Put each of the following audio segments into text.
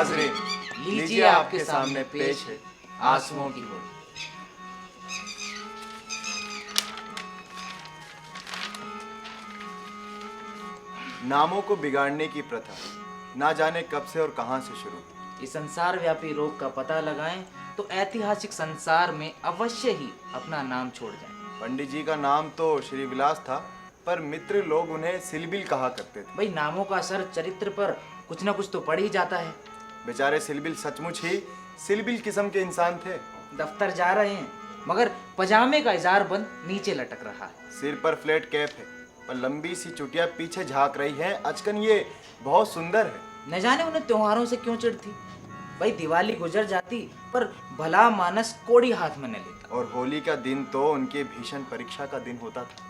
नाज़रीन, लीजिए आपके सामने पेश है आंसुओं की होली। नामों को बिगाड़ने की प्रथा ना जाने कब से और कहां से शुरू हुई। इस संसार व्यापी रोग का पता लगाएं तो ऐतिहासिक संसार में अवश्य ही अपना नाम छोड़ जाएं। पंडित जी का नाम तो श्री विलास था, पर मित्र लोग उन्हें सिलबिल कहा करते थे। भाई, नामों का असर चरित्र पर कुछ ना कुछ तो पड़ ही जाता है। बेचारे सिलबिल सचमुच ही सिलबिल किस्म के इंसान थे। दफ्तर जा रहे हैं मगर पजामे का इजार बंद नीचे लटक रहा है। सिर पर फ्लैट कैप है पर लंबी सी चुटिया पीछे झांक रही है। अचकन ये बहुत सुंदर है। न जाने उन्हें त्योहारों से क्यों चिढ़ थी। भाई, दिवाली गुजर जाती पर भला मानस कोड़ी हाथ में न लेता। और होली का दिन तो उनके भीषण परीक्षा का दिन होता था।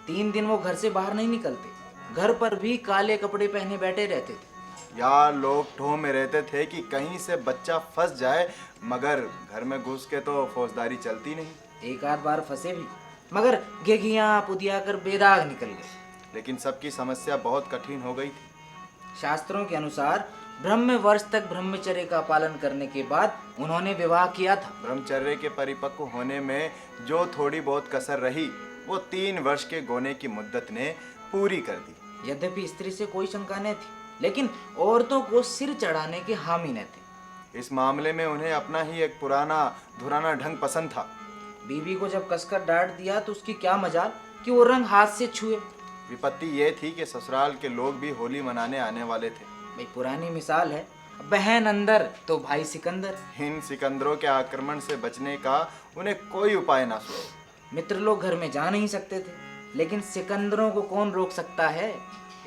3 दिन वो घर से बाहर नहीं निकलते। घर पर भी काले कपड़े पहने बैठे रहते थे। यार, लोग ठोह में रहते थे कि कहीं से बच्चा फंस जाए, मगर घर में घुस के तो फौजदारी चलती नहीं। एक आध बार फंसे भी, मगर घेघियां पुदिया कर बेदाग निकल गए। लेकिन सबकी समस्या बहुत कठिन हो गई थी। शास्त्रों के अनुसार ब्रह्म वर्ष तक ब्रह्मचर्य का पालन करने के बाद उन्होंने विवाह किया था। ब्रह्मचर्य के परिपक्व होने में जो थोड़ी बहुत कसर रही वो 3 वर्ष के गोने की मुद्दत ने पूरी कर दी। यद्यपि स्त्री से कोई शंका न थी, लेकिन औरतों को सिर चढ़ाने के हामी न थे। इस मामले में उन्हें अपना ही एक पुराना धुराना ढंग पसंद था। बीवी को जब कसकर डांट दिया तो उसकी क्या मजाल कि वो रंग हाथ से छुए। विपत्ति ये थी कि ससुराल के लोग भी होली मनाने आने वाले थे। भाई, पुरानी मिसाल है, बहन अंदर तो भाई सिकंदर। इन सिकंदरों के आक्रमण से बचने का उन्हें कोई उपाय ना सूझा। मित्र लोग घर में जा नहीं सकते थे, लेकिन सिकंदरों को कौन रोक सकता है।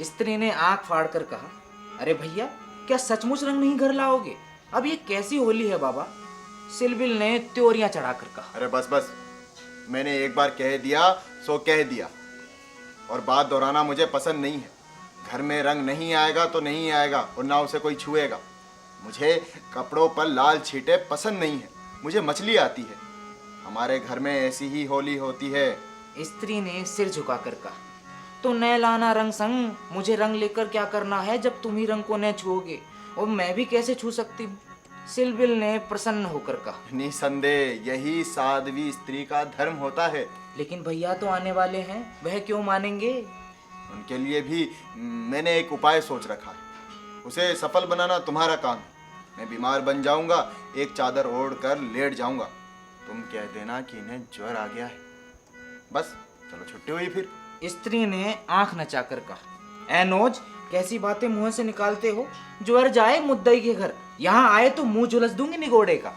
स्त्री ने आंख फाड़ कर कहा, अरे भैया, क्या सचमुच रंग नहीं घर लाओगे? अब ये कैसी होली है बाबा? सिलबिल ने त्योरियां चढ़ाकर कहा, अरे बस बस, मैंने एक बार कह दिया सो कह दिया, और बात दोहराना मुझे पसंद नहीं है। घर में रंग नहीं आएगा तो नहीं आएगा, और ना उसे कोई छुएगा। मुझे कपड़ों पर लाल छींटे पसंद नहीं है। मुझे मछली आती है। हमारे घर में ऐसी ही होली होती है। स्त्री ने सिर झुकाकर कहा, तो न लाना रंग संग, मुझे रंग लेकर क्या करना है जब तुम ही रंग को न छुओगे, और मैं भी कैसे छू सकती हूँ? सिलबिल ने प्रसन्न होकर कहा, निसंदेह यही साध्वी स्त्री का धर्म होता है। लेकिन भैया तो आने वाले हैं, वह क्यों मानेंगे? उनके लिए भी मैंने एक उपाय सोच रखा है। उसे सफल बनाना तुम्हारा काम है। मैं बीमार बन जाऊंगा, एक चादर ओढ़ कर लेट जाऊंगा। तुम कह देना कि इन्हें ज्वर आ गया है। बस चलो, छुट्टी हुई फिर। स्त्री ने आंख नचाकर कहा, एनोज, कैसी बातें मुंह से निकालते हो? ज्वर जाए मुद्दई के घर, यहाँ आए तो मुंह झुलस दूंगी निगोड़े का।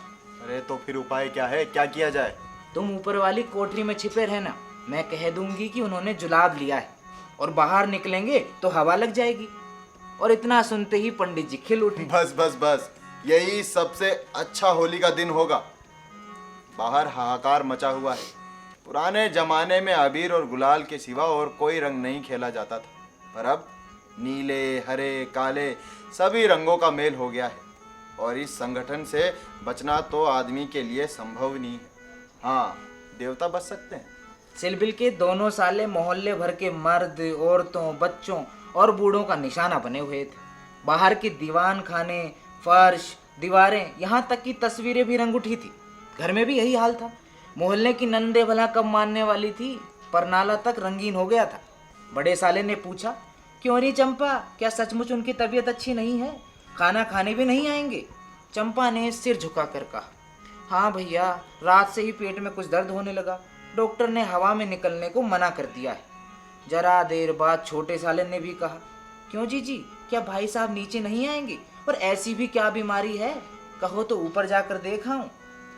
अरे तो फिर उपाय क्या है? क्या किया जाए? तुम ऊपर वाली कोठरी में छिपे रहना। मैं कह दूंगी कि उन्होंने जुलाब लिया है, और बाहर निकलेंगे तो हवा लग जाएगी। और इतना सुनते ही पंडित जी खिल उठे। बस बस बस, यही सबसे अच्छा होली का दिन होगा। बाहर हाहाकार मचा हुआ है। पुराने जमाने में अबीर और गुलाल के सिवा और कोई रंग नहीं खेला जाता था, पर अब नीले, हरे, काले सभी रंगों का मेल हो गया है। और इस संगठन से बचना तो आदमी के लिए संभव नहीं है। हाँ, देवता बच सकते हैं। सिलबिल के दोनों साले मोहल्ले भर के मर्द, औरतों, बच्चों और बूढ़ों का निशाना बने हुए थे। बाहर के दीवान खाने, फर्श, दीवारें, यहाँ तक की तस्वीरें भी रंग उठी थी। घर में भी यही हाल था। मोहल्ले की नंदे भला कब मानने वाली थी, पर नाला तक रंगीन हो गया था। बड़े साले ने पूछा, क्यों नहीं चंपा, क्या सचमुच उनकी तबीयत अच्छी नहीं है? खाना खाने भी नहीं आएंगे? चंपा ने सिर झुकाकर कहा, हाँ भैया, रात से ही पेट में कुछ दर्द होने लगा। डॉक्टर ने हवा में निकलने को मना कर दिया है। जरा देर बाद छोटे साले ने भी कहा, क्यों जीजी, क्या भाई साहब नीचे नहीं आएंगे? पर ऐसी भी क्या बीमारी है, कहो तो ऊपर जाकर देख आऊं।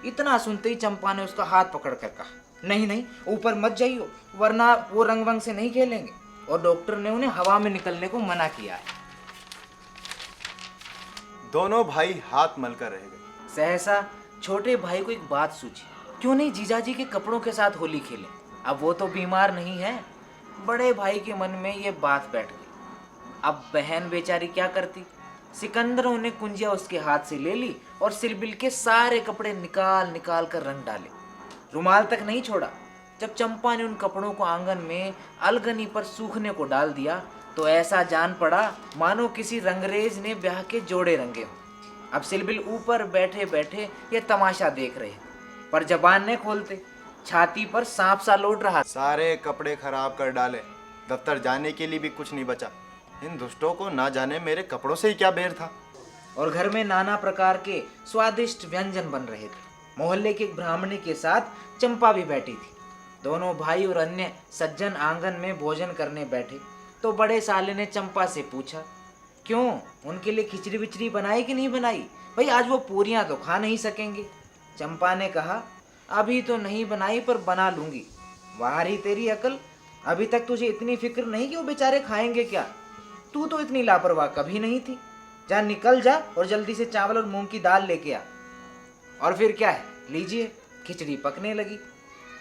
इतना सुनते ही चंपा ने उसका हाथ पकड़कर कहा, नहीं नहीं, ऊपर मत जाइयो, वरना वो रंग वंग से नहीं खेलेंगे। और डॉक्टर ने उन्हें हवा में निकलने को मना किया है। दोनों भाई हाथ मलकर रह गए। सहसा छोटे भाई को एक बात सूझी, क्यों नहीं जीजाजी के कपड़ों के साथ होली खेलें? अब वो तो बीमार नहीं है। बड़े भाई के मन में ये बात बैठ गई। अब बहन बेचारी क्या करती? सिकंदरों ने कुंजिया उसके हाथ से ले ली और सिलबिल के सारे कपड़े निकाल निकाल कर रंग डाले। रुमाल तक नहीं छोड़ा। जब चंपा ने उन कपड़ों को आंगन में अलगनी पर सूखने को डाल दिया तो ऐसा जान पड़ा मानो किसी रंगरेज ने ब्याह के जोड़े रंगे हों। अब सिलबिल ऊपर बैठे बैठे ये तमाशा देख रहे थे, पर जबान ने खोलते छाती पर सांप सा लौट रहा। सारे कपड़े खराब कर डाले, दफ्तर जाने के लिए भी कुछ नहीं बचा। इन दुष्टों को ना जाने मेरे कपड़ों से ही क्या बेर था। और घर में नाना प्रकार के स्वादिष्ट व्यंजन बन रहे थे। मोहल्ले के एक ब्राह्मणी के साथ चंपा भी बैठी थी। दोनों भाई और अन्य सज्जन आंगन में भोजन करने बैठे तो बड़े साले ने चंपा से पूछा, क्यों, उनके लिए खिचड़ी विचड़ी बनाई कि नहीं बनाई? भाई आज वो पूरियां तो खा नहीं सकेंगे। चंपा ने कहा, अभी तो नहीं बनाई पर बना लूंगी। वाह रही तेरी अकल, अभी तक तुझे इतनी फिक्र नहीं कि वो बेचारे खाएंगे क्या? तू तो इतनी लापरवाह कभी नहीं थी। जा निकल जा और जल्दी से चावल और मूंग की दाल लेके आ। और फिर क्या है, लीजिए खिचड़ी पकने लगी।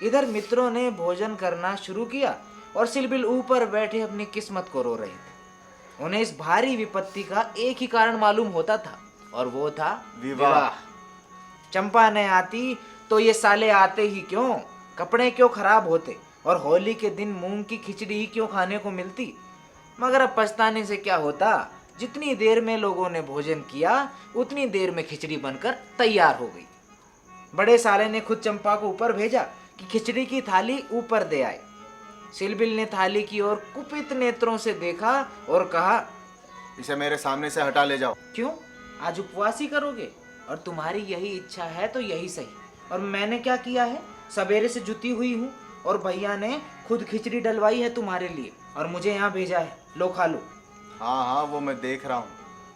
इधर मित्रों ने भोजन करना शुरू किया और सिलबिल ऊपर बैठे अपनी किस्मत को रो रहे थे। उन्हें इस भारी विपत्ति का एक ही कारण मालूम होता था और वो था विवाह। चंपा ने आती तो ये साले आते ही क्यों, कपड़े क्यों खराब होते और होली के दिन मूंग की खिचड़ी ही क्यों खाने को मिलती। मगर अब पछताने से क्या होता, जितनी देर में लोगों ने भोजन किया उतनी देर में खिचड़ी बनकर तैयार हो गई। बड़े साले ने खुद चंपा को ऊपर भेजा कि खिचड़ी की थाली ऊपर दे आए। सिलबिल ने थाली की ओर कुपित नेत्रों से देखा और कहा, इसे मेरे सामने से हटा ले जाओ। क्यों, आज उपवास ही करोगे? और तुम्हारी यही इच्छा है तो यही सही। और मैंने क्या किया है, सवेरे से जुटी हुई हूँ और भैया ने खुद खिचड़ी डलवाई है तुम्हारे लिए और मुझे यहाँ भेजा है, लो खा लो। हाँ हाँ, वो मैं देख रहा हूँ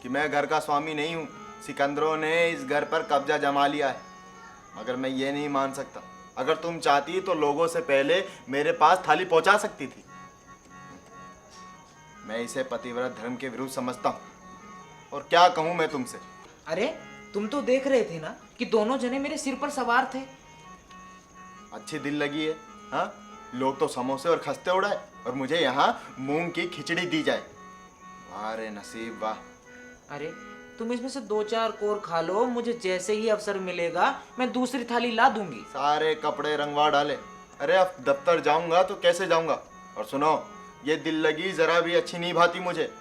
कि मैं घर का स्वामी नहीं हूँ। सिकंदरों ने इस घर पर कब्जा जमा लिया है। मगर मैं ये नहीं मान सकता। अगर तुम चाहती तो लोगों से पहले मेरे पास थाली पहुंचा सकती थी। मैं इसे पतिव्रत धर्म के विरुद्ध समझता हूँ। और क्या कहूँ मैं तुमसे। अरे तुम तो देख रहे थे ना कि दोनों जने मेरे सिर पर सवार थे। अच्छी दिल लगी है, हाँ? लोग तो समोसे और खस्ते उड़ाए और मुझे यहाँ मूंग की खिचड़ी दी जाए। अरे नसीब, वाह। अरे तुम इसमें से 2-4 कोर खा लो, मुझे जैसे ही अवसर मिलेगा मैं दूसरी थाली ला दूंगी। सारे कपड़े रंगवा डाले। अरे अब दफ्तर जाऊंगा तो कैसे जाऊंगा? और सुनो, ये दिल लगी जरा भी अच्छी नहीं भाती मुझे।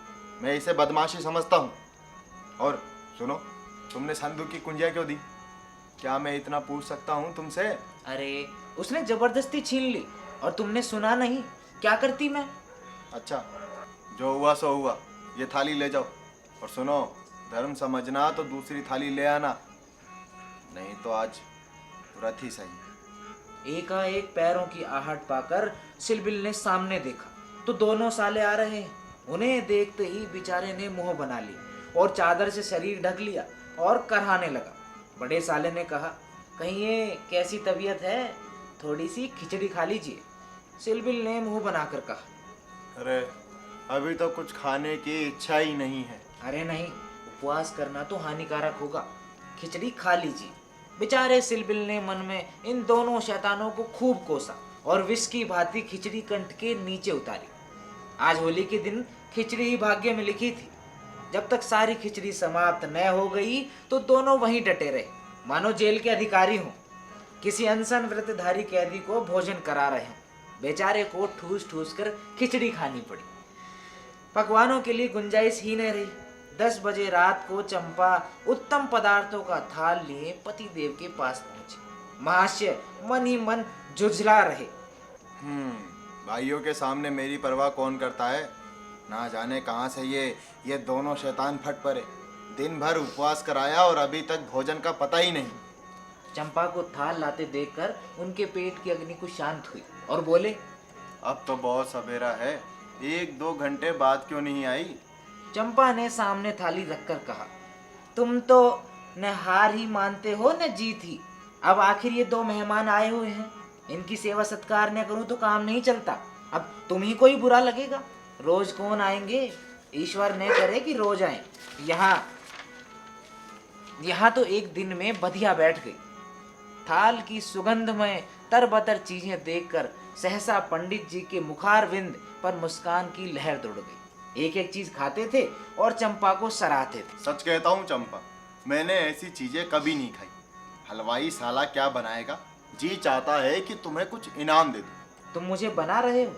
मैं इसे बदमाशी समझता हूँ। और सुनो, तुमने संदूक की कुंजिया क्यों दी? क्या मैं इतना पूछ सकता हूँ तुमसे? अरे उसने जबरदस्ती छीन ली और तुमने सुना नहीं, क्या करती मैं? अच्छा, जो हुआ सो हुआ। ये थाली ले जाओ। और सुनो, धर्म समझना तो दूसरी थाली ले आना, नहीं तो आज व्रत ही सही। एकाएक पैरों की आहट पाकर सिलबिल ने सामने देखा तो दोनों साले आ रहे हैं। उन्हें देखते ही बेचारे ने मुंह बना ली और चादर से शरीर ढक लिया और कराहने लगा। बड़े साले ने कहा, कहीं ये कैसी तबीयत है, थोड़ी सी खिचड़ी खा लीजिए। सिलबिल ने मुंह बनाकर कहा, अरे अभी तो कुछ खाने की इच्छा ही नहीं है। अरे नहीं, उपवास करना तो हानिकारक होगा, खिचड़ी खा लीजिए। बेचारे सिलबिल ने मन में इन दोनों शैतानों को खूब कोसा और विष की भांति खिचड़ी कंठ के नीचे उतारी। आज होली के दिन खिचड़ी ही भाग्य में लिखी थी। जब तक सारी खिचड़ी समाप्त न हो गई तो दोनों वहीं डटे रहे, मानो जेल के अधिकारी हों, किसी अनशन व्रतधारी कैदी को भोजन करा रहे हैं। बेचारे को ठूस ठूस कर खिचड़ी खानी पड़ी। पकवानों के लिए गुंजाइश ही नहीं रही। 10 बजे रात को चंपा उत्तम पदार्थों का थाल लिए पति देव के पास पहुंची। महाशय मन ही मन झुंझला रहे। भाइयों के सामने मेरी परवाह कौन करता है? ना जाने कहाँ से ये दोनों शैतान फट पड़े। दिन भर उपवास कराया और अभी तक भोजन का पता ही नहीं। चंपा को थाल लाते देखकर उनके पेट की अग्नि कुछ शांत हुई और बोले, अब तो बहुत सवेरा है, 1-2 घंटे बाद क्यों नहीं आई? चंपा ने सामने थाली रखकर कहा, तुम तो न हार ही मानते हो न जीत ही। अब आखिर ये 2 मेहमान आए हुए हैं, इनकी सेवा सत्कार न करूं तो काम नहीं चलता। अब तुम ही कोई बुरा लगेगा, रोज कौन आएंगे? ईश्वर ने करे कि रोज आए। यहाँ तो एक दिन में बधिया बैठ गई। थाल की सुगंधमय तरबतर चीजें देखकर सहसा पंडित जी के मुखारविंद पर मुस्कान की लहर दौड़ गई। एक एक चीज खाते थे और चंपा को सराहते थे। सच कहता हूँ चंपा, मैंने ऐसी चीजें कभी नहीं खाई। हलवाई साला क्या बनाएगा? जी चाहता है कि तुम्हें कुछ इनाम दे दूं। तुम मुझे बना रहे हो?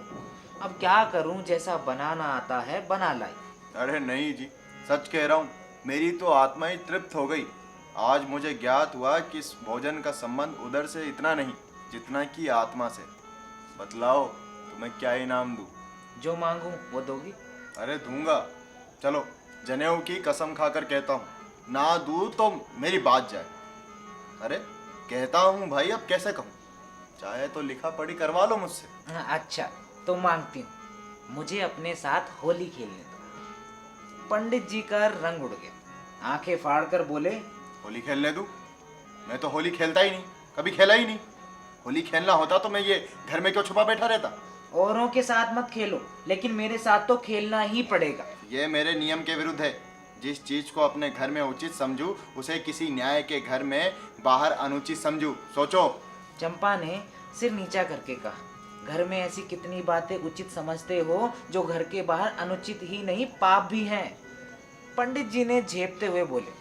अब क्या करूं, जैसा बनाना आता है बना लाई। अरे नहीं जी, सच कह रहा हूँ। मेरी तो आत्मा ही तृप्त हो गई। आज मुझे ज्ञात हुआ कि इस भोजन का संबंध उदर से इतना नहीं जितना कि आत्मा से। बतलाओ तुम्हें क्या इनाम दूं? जो मांगू वो दोगी? अरे दूंगा। चलो जनेऊ की कसम खाकर कहता हूँ, ना दूं तो मेरी बात जाए। अरे कहता हूँ भाई, अब कैसे कहूँ? चाहे तो लिखा पढ़ी करवा लो मुझसे। हाँ, अच्छा तो मांगती हूँ, मुझे अपने साथ होली खेलने दो। पंडित जी का रंग उड़ गया, आंखें फाड़कर बोले, होली खेलने दूं? मैं तो होली खेलता ही नहीं, कभी खेला ही नहीं। होली खेलना होता तो मैं ये घर में क्यों छुपा बैठा रहता? औरों के साथ मत खेलो, लेकिन मेरे साथ तो खेलना ही पड़ेगा। ये मेरे नियम के विरुद्ध है। जिस चीज को अपने घर में उचित समझू, उसे किसी न्याय के घर में बाहर अनुचित समझू। सोचो। चंपा ने सिर नीचा करके कहा, घर में ऐसी कितनी बातें उचित समझते हो जो घर के बाहर अनुचित ही नहीं पाप भी हैं। पंडित जी ने झेपते हुए बोले,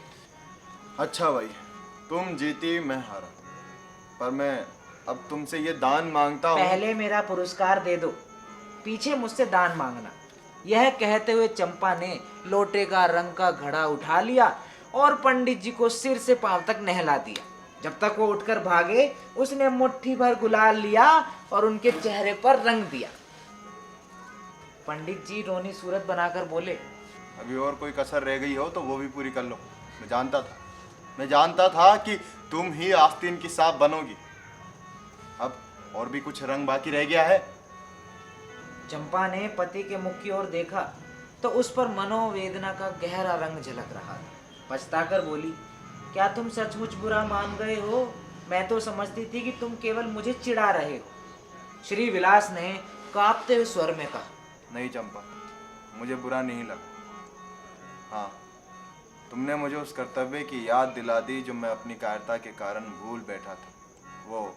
अच्छा भाई, तुम जीती मैं हारा, पर मैं अब तुमसे ये दान मांगता हूँ। पहले मेरा पुरस्कार दे दो, पीछे मुझसे दान मांगना। यह कहते हुए चंपा ने लोटे का रंग का घड़ा उठा लिया और पंडित जी को सिर से पांव तक नहला दिया। जब तक वो उठकर भागे, उसने मुट्ठी भर गुलाल लिया और उनके चेहरे पर रंग दिया। पंडित जी रोनी सूरत बनाकर बोले, अभी और कोई कसर रह गई हो तो वो भी पूरी कर लो। मैं जानता था कि तुम ही आस्तीन की सांप बनोगी। अब और भी कुछ रंग बाकी रह गया है। चंपा ने पति के मुख की ओर देखा तो उस पर मनोवेदना का गहरा रंग झलक रहा था। पछताकर बोली, क्या तुम सचमुच बुरा मान गए हो? मैं तो समझती थी कि तुम केवल मुझे चिढ़ा रहे हो। श्री विलास ने कांपते हुए स्वर में कहा, नहीं चंपा, मुझे बुरा नहीं लगा। हाँ, तुमने मुझे उस कर्तव्य की याद दिला दी जो मैं अपनी कायरता के कारण भूल बैठा था। वो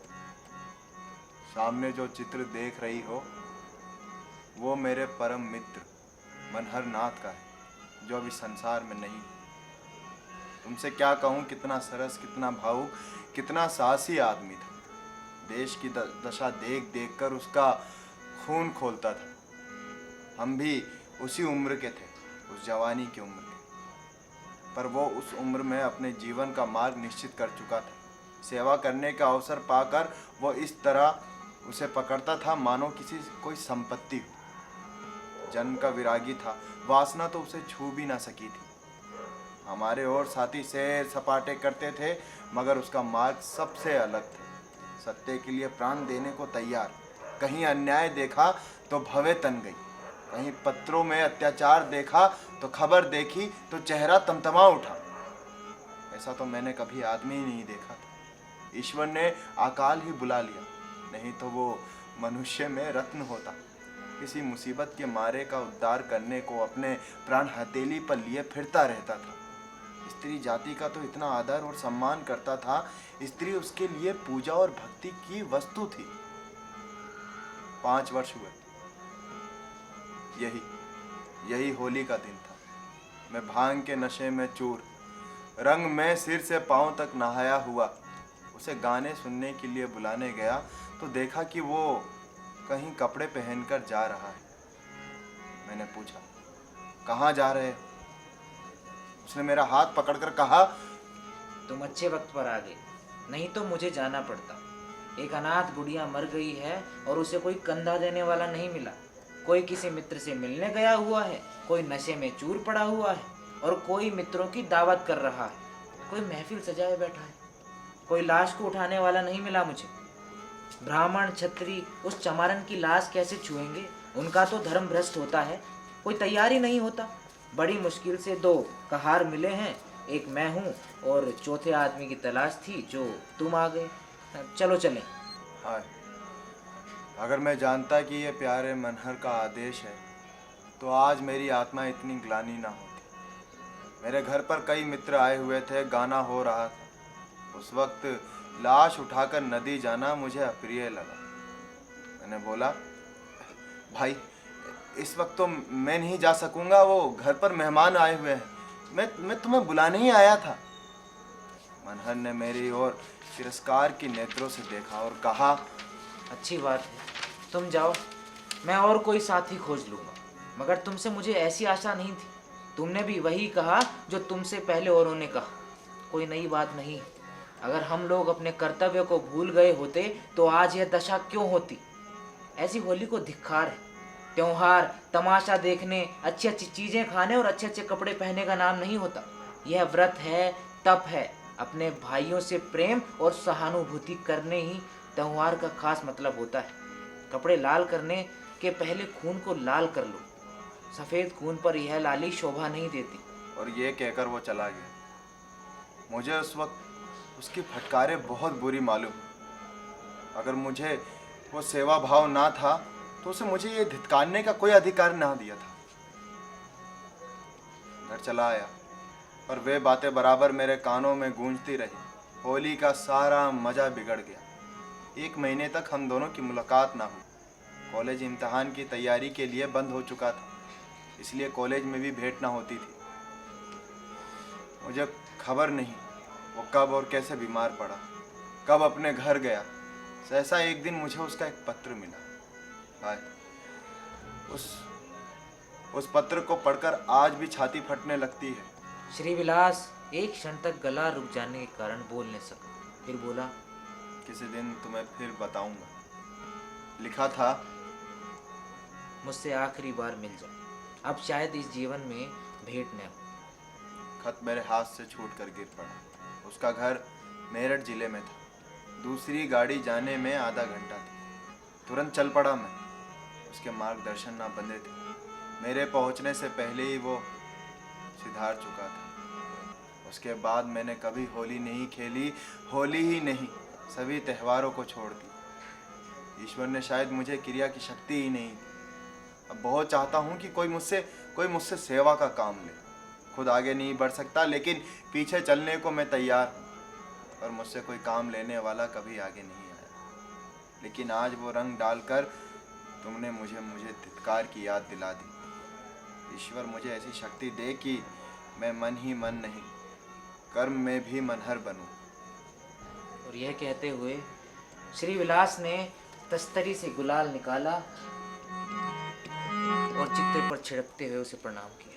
सामने जो चित्र देख रही हो, वो मेरे परम मित्र मनहर नाथ का है, जो अभी संसार में नहीं। तुमसे क्या कहूँ, कितना सरस, कितना भावुक, कितना साहसी आदमी था। देश की दशा देख देख कर उसका खून खोलता था। हम भी उसी उम्र के थे, उस जवानी की उम्र के। पर वो उस उम्र में अपने जीवन का मार्ग निश्चित कर चुका था। सेवा करने का अवसर पाकर वो इस तरह उसे पकड़ता था मानो कोई संपत्ति हो। जन्म का विरागी था, वासना तो उसे छू भी ना सकी थी। हमारे और साथी सैर सपाटे करते थे, मगर उसका मार्ग सबसे अलग था। सत्य के लिए प्राण देने को तैयार। कहीं अन्याय देखा तो भवें तन गई, कहीं पत्रों में अत्याचार देखा तो खबर देखी तो चेहरा तमतमा उठा। ऐसा तो मैंने कभी आदमी ही नहीं देखा था। ईश्वर ने अकाल ही बुला लिया, नहीं तो वो मनुष्य में रत्न होता। किसी मुसीबत के मारे का उद्धार करने को अपने प्राण हथेली पर लिए फिरता रहता था। स्त्री जाति का तो इतना आदर और सम्मान करता था, स्त्री उसके लिए पूजा और भक्ति की वस्तु थी। 5 वर्ष हुए, यही होली का दिन था। मैं भांग के नशे में चूर, रंग में सिर से पांव तक नहाया हुआ उसे गाने सुनने के लिए बुलाने गया तो देखा कि वो कहीं कपड़े पहनकर जा रहा है। मैंने पूछा, कहाँ जा रहे हो? उसने मेरा हाथ पकड़कर कहा, तुम अच्छे वक्त पर आ गए, नहीं तो मुझे जाना पड़ता। एक अनाथ गुड़िया मर गई है और उसे कोई कंधा देने वाला नहीं मिला। कोई किसी मित्र से मिलने गया हुआ है, कोई नशे में चूर पड़ा हुआ है और कोई मित्रों की दावत कर रहा है। कोई महफिल सजाए बैठा है, कोई लाश को उठाने वाला नहीं मिला मुझे। ब्राह्मण क्षत्रिय उस चमारन की लाश कैसे छुएंगे? उनका तो धर्म भ्रष्ट होता है। कोई तैयार ही नहीं होता। बड़ी मुश्किल से 2 कहार मिले हैं, एक मैं हूँ और चौथे आदमी की तलाश थी जो तुम आ गए। चलो चलें। हाय, अगर मैं जानता कि ये प्यारे मनहर का आदेश है तो आज मेरी आत्मा इतनी ग्लानि ना होती। मेरे घर पर कई मित्र आए हुए थे, गाना हो रहा था। उस वक्त लाश उठाकर नदी जाना मुझे अप्रिय लगा। मैंने बोला, भाई इस वक्त तो मैं नहीं जा सकूंगा, वो घर पर मेहमान आए हुए हैं। मैं तुम्हें बुलाने ही आया था। मनहर ने मेरी ओर तिरस्कार की नेत्रों से देखा और कहा, अच्छी बात है, तुम जाओ, मैं और कोई साथी खोज लूँगा। मगर तुमसे मुझे ऐसी आशा नहीं थी। तुमने भी वही कहा जो तुमसे पहले औरों ने कहा, कोई नई बात नहीं। अगर हम लोग अपने कर्तव्य को भूल गए होते तो आज यह दशा क्यों होती। ऐसी होली को धिक्कार है। त्योहार तमाशा देखने, अच्छी अच्छी चीजें खाने और अच्छे अच्छे कपड़े पहनने का नाम नहीं होता। यह व्रत है, तप है, अपने भाइयों से प्रेम और सहानुभूति करने ही त्योहार का खास मतलब होता है। कपड़े लाल करने के पहले खून को लाल कर लो। सफेद खून पर यह लाली शोभा नहीं देती। और ये कहकर वो चला गया। मुझे उस वक्त उसकी फटकारें बहुत बुरी मालूम। अगर मुझे वो सेवा भाव ना था तो उसे मुझे ये धिक्कारने का कोई अधिकार ना दिया था। घर चला आया और वे बातें बराबर मेरे कानों में गूंजती रही। होली का सारा मजा बिगड़ गया। 1 महीने तक हम दोनों की मुलाकात ना हुई। कॉलेज इम्तिहान की तैयारी के लिए बंद हो चुका था, इसलिए कॉलेज में भी भेंट ना होती थी। मुझे खबर नहीं वो कब और कैसे बीमार पड़ा, कब अपने घर गया। सहसा एक दिन मुझे उसका एक पत्र मिला। हाय, उस पत्र को पढ़कर आज भी छाती फटने लगती है। श्री विलास एक क्षण तक गला रुक जाने के कारण बोल नहीं सका, फिर बोला, किसी दिन तुम्हें फिर बताऊंगा। लिखा था, मुझसे आखिरी बार मिल जाओ, अब शायद इस जीवन में भेंट न हो। खत मेरे हाथ से छूट कर गिर पड़ा। उसका घर मेरठ जिले में था। दूसरी गाड़ी जाने में आधा घंटा था। तुरंत चल पड़ा मैं। उसके मार्गदर्शन ना बंधे थे। मेरे पहुंचने से पहले ही वो सिधार चुका था। उसके बाद मैंने कभी होली नहीं खेली। होली ही नहीं, सभी त्योहारों को छोड़ दी। ईश्वर ने शायद मुझे क्रिया की शक्ति ही नहीं दी। अब बहुत चाहता हूँ कि कोई मुझसे सेवा का काम ले। खुद आगे नहीं बढ़ सकता, लेकिन पीछे चलने को मैं तैयार हूँ। और मुझसे कोई काम लेने वाला कभी आगे नहीं आया। लेकिन आज वो रंग डालकर तुमने मुझे धिक्कार की याद दिला दी। ईश्वर मुझे ऐसी शक्ति दे कि मैं मन ही मन नहीं, कर्म में भी मनहर बनूं। और यह कहते हुए श्री विलास ने तस्तरी से गुलाल निकाला और चित्ते पर छिड़कते हुए उसे प्रणाम किया।